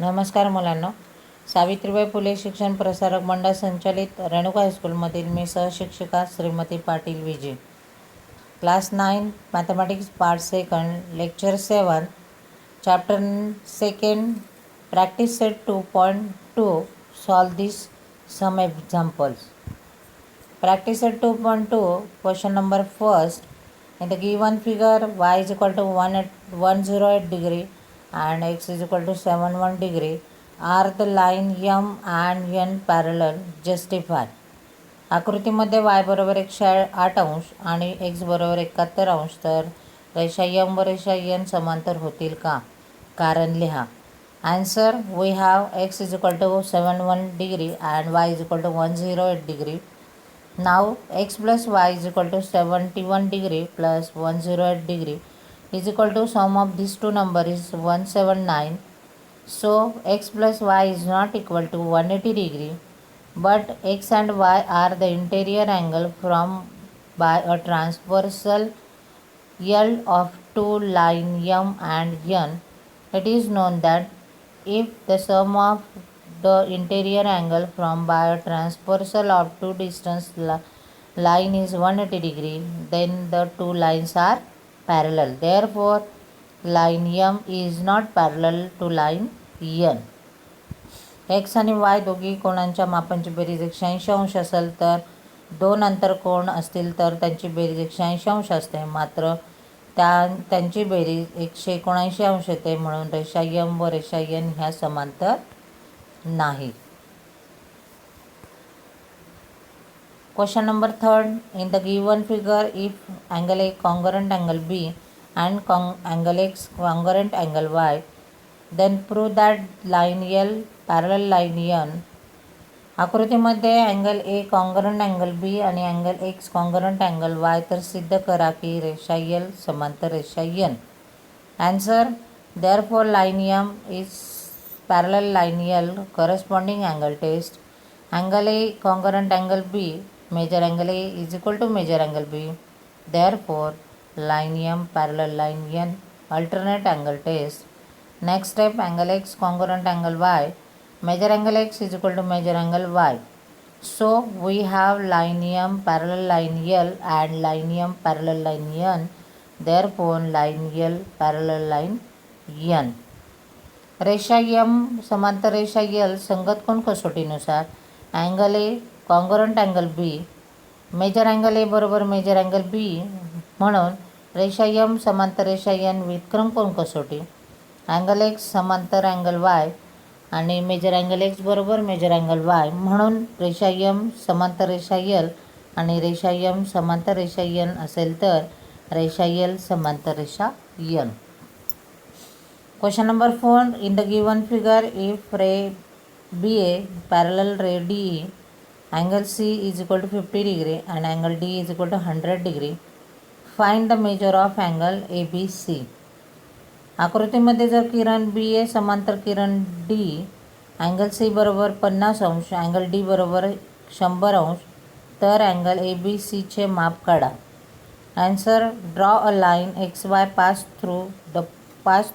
नमस्कार मुलांनो. सावित्रीबाई फुले शिक्षण प्रसारक मंडळ संचालित रेणुका हायस्कूलमधील मी सहशिक्षिका Shrimati Patil Vijay. Class 9 mathematics part second lecture 7 chapter second practice set 2.2 solve this some examples. Practice set 2.2 question number first. In the given figure, y is equal to 108 degree and x is equal to 71 degree. Are the line m and n parallel? Justify. आकृतीमध्ये y बरोबर 108 अंश आणि x बरोबर 71 अंश तर रेषा m व रेषा n समांतर होतील का? कारण लिहा. Answer, we have x is equal to 71 degree and y is equal to 108 degree. Now x plus y is equal to 71 degree plus 108 degree is equal to sum of these two numbers is 179. So x plus y is not equal to 180 degree, but x and y are the interior angle from by a transversal L of two line m and n. It is known that if the sum of the interior angle from by a transversal of two distance line is 180 degree, then the two lines are parallel. Therefore, line m is not parallel to line n. x आणि y दोघी कोणांच्या मापांची berries 180 अंश असेल तर दोन अंतरकोण असतील तर त्यांची berries 180 अंश असते. मात्र त्यांची बेरीज 179 अंश येते, म्हणून रेषा m व रेषा n ह्या समांतर नाही. Question number third. In the given figure, if angle A congruent angle B and angle X congruent angle Y, then prove that line L parallel line N. आकृतीमध्ये angle A congruent angle B आणि angle X congruent angle Y तर सिद्ध करा की रेषा L समांतर रेषा N. Answer, therefore line M is parallel line L. Corresponding angle test. Angle A congruent angle B, measure angle A is equal to measure angle B. Therefore line M parallel line N. Alternate angle test. Next step, angle X congruent angle Y, measure angle X is equal to measure angle Y. So we have line M parallel line L and line M parallel line N. Therefore line L parallel line N. रेषा M समांतर रेषा L संगत कोण कसोटीनुसार angle A congruent angle B, measure angle A बरोबर measure angle B, म्हणून रेषा M समांतर रेषा N व्युत्क्रम कोण कसोटी अँगल एक्स समांतर अँगल वाय आणि मेजर अँगल एक्स बरोबर मेजर अँगल वाय, म्हणून रेषा M समांतर रेषा L आणि रेषा M समांतर रेषा N असेल तर रेषा L समांतर रेषा N. Question number 4. In the given figure, if ray BA parallel ray DE, angle C is equal to 50 degree and angle D is equal to 100 degree, find the measure of angle ABC. आकृतीमध्ये जर किरण B ए समांतर किरण D angle C बरोबर 50 अंश angle D बरोबर 100 अंश तर angle A B सीचे माप काढा. Answer, draw a line XY pass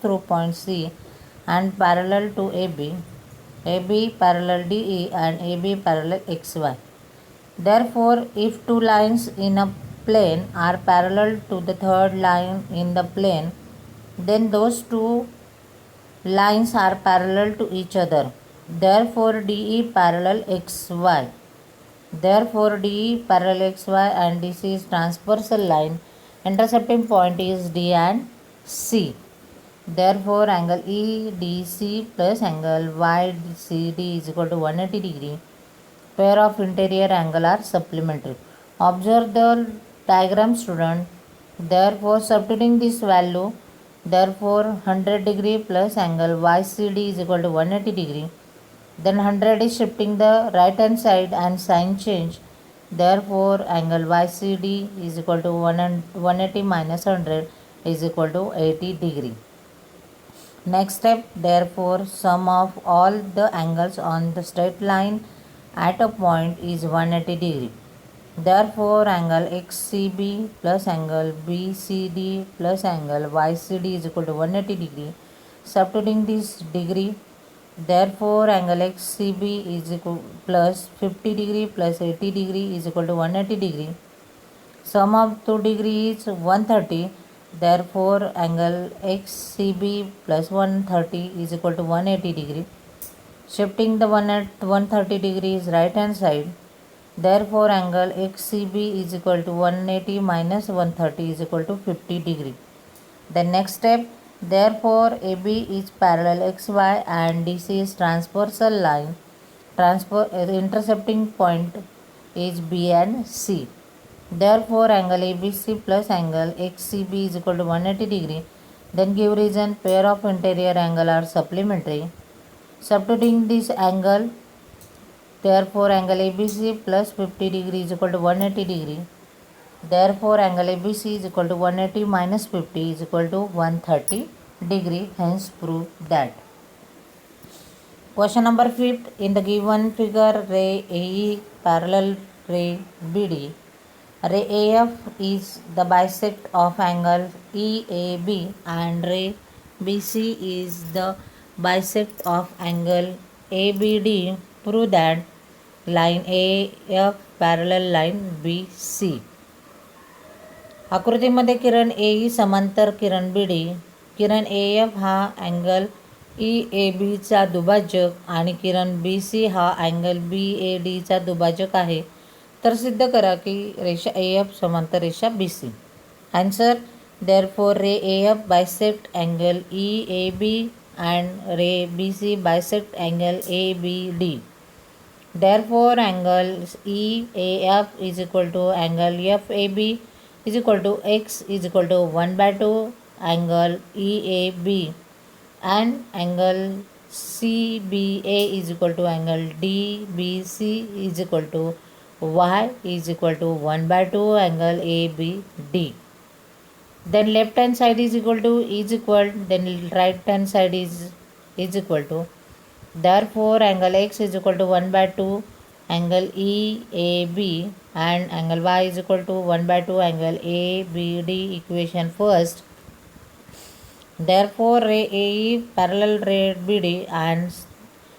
through point C and parallel to AB. AB parallel DE and AB parallel XY. Therefore, if two lines in a plane are parallel to the third line in the plane, then those two lines are parallel to each other. Therefore DE parallel XY. Therefore DE parallel XY and DC is transversal line. Intercepting point is D and C. Therefore angle EDC plus angle YCD is equal to 180 degree. Pair of interior angle are supplementary. Observe the diagram, student. Therefore substituting this value, therefore 100 degree plus angle YCD is equal to 180 degree. Then 100 is shifting the right hand side and sign change. Therefore angle YCD is equal to 180 minus 100 is equal to 80 degree. Next step, therefore sum of all the angles on the straight line at a point is 180 degree. Therefore angle XCB plus angle BCD plus angle YCD is equal to 180 degree. Substituting this degree, Therefore, angle XCB is equal plus 50 degree plus 80 degree is equal to 180 degree. Sum of 2 degree is 130. Therefore, angle XCB plus 130 is equal to 180 degree. Shifting the one at 130 degrees right hand side. Therefore, angle XCB is equal to 180 minus 130 is equal to 50 degree. The next step, therefore AB is parallel XY and DC is transversal line. Intercepting point is B and C. Therefore, angle ABC plus angle XCB is equal to 180 degree. Then give reason pair of interior angle are supplementary. Substituting this angle, therefore angle ABC plus 50 degree is equal to 180 degree. Therefore, angle ABC is equal to 180 minus 50 is equal to 130 degree. Hence, prove that. Question number 5. In the given figure, ray AE parallel ray BD. Ray AF is the bisect of angle EAB and ray BC is the bisect of angle ABD. Prove that line AF parallel line BC. आकृतीमध्ये किरण A समांतर किरण B D. किरण A F हा angle E A बीचा दुभाजक आणि किरण B C हा अँगल बी ए डीचा दुभाजक आहे. तर सिद्ध करा की रेषा ए एफ समांतर रेषा B C. Answer, therefore ray A F bisect angle E A B and ray B C bisect angle A B D. Therefore angle E A F is equal to angle F A B is equal to x is equal to 1 by 2 angle EAB and angle CBA is equal to angle DBC is equal to y is equal to 1 by 2 angle ABD. Then left hand side is equal to then right hand side is equal to. Therefore, angle x is equal to 1 by 2 angle EAB and angle y is equal to 1 by 2 angle ABD. Equation first. Therefore, ray AE parallel ray BD and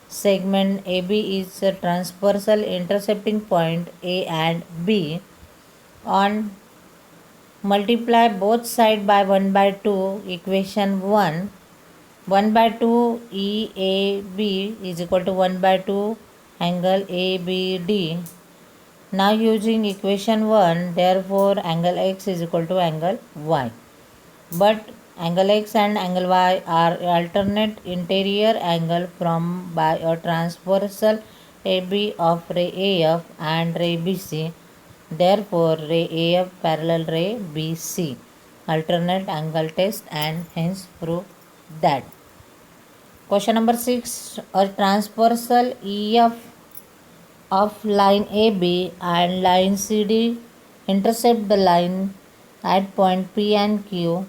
segment AB is a transversal intercepting point A and B. On multiply both side by 1 by 2, equation 1 by 2 EAB is equal to 1 by 2 angle ABD. Now using equation 1, therefore angle x is equal to angle y. But angle x and angle y are alternate interior angle from by a transversal AB of ray AF and ray BC. Therefore, ray AF parallel ray BC. Alternate angle test and hence prove that. Question number 6. A transversal EF of line AB and line CD intercept the line at point P and Q.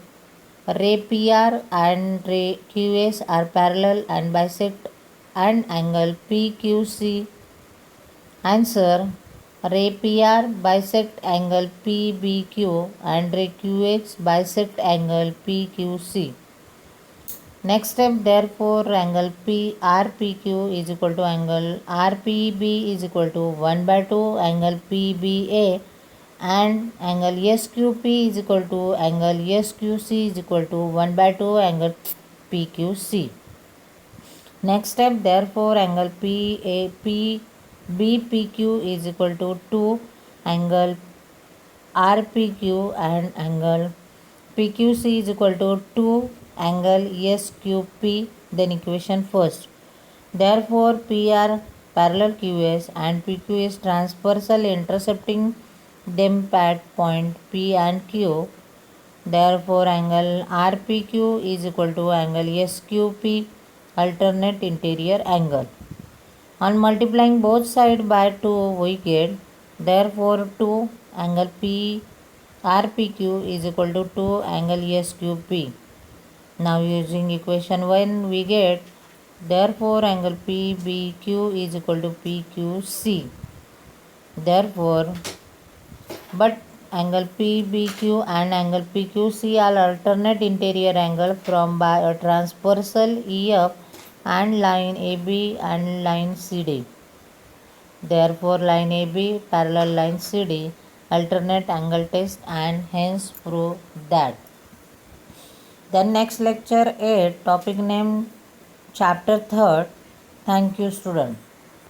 Ray PR and ray QS are parallel and bisect and angle PQC. Answer, ray PR bisect angle PBQ and ray QX bisect angle PQC. Next step, therefore angle RPQ is equal to angle RPB is equal to 1 by 2 angle PBA and angle SQP is equal to angle SQC is equal to 1 by 2 angle PQC. Next step, therefore angle BPQ is equal to 2 angle RPQ and angle PQC is equal to 2 angle SQP. Then equation first. Therefore, PR parallel QS and PQS transversal intercepting them at point P and Q. Therefore, angle RPQ is equal to angle SQP, alternate interior angle. On multiplying both sides by 2, we get, therefore 2 angle RPQ is equal to 2 angle SQP. Now using equation 1, we get, therefore angle PBQ is equal to PQC. Therefore, but angle PBQ and angle PQC are alternate interior angle from by a transversal EF and line AB and line CD. Therefore, line AB parallel line CD alternate angle test and hence prove that. Then next lecture 8 topic name chapter 3rd. Thank you student.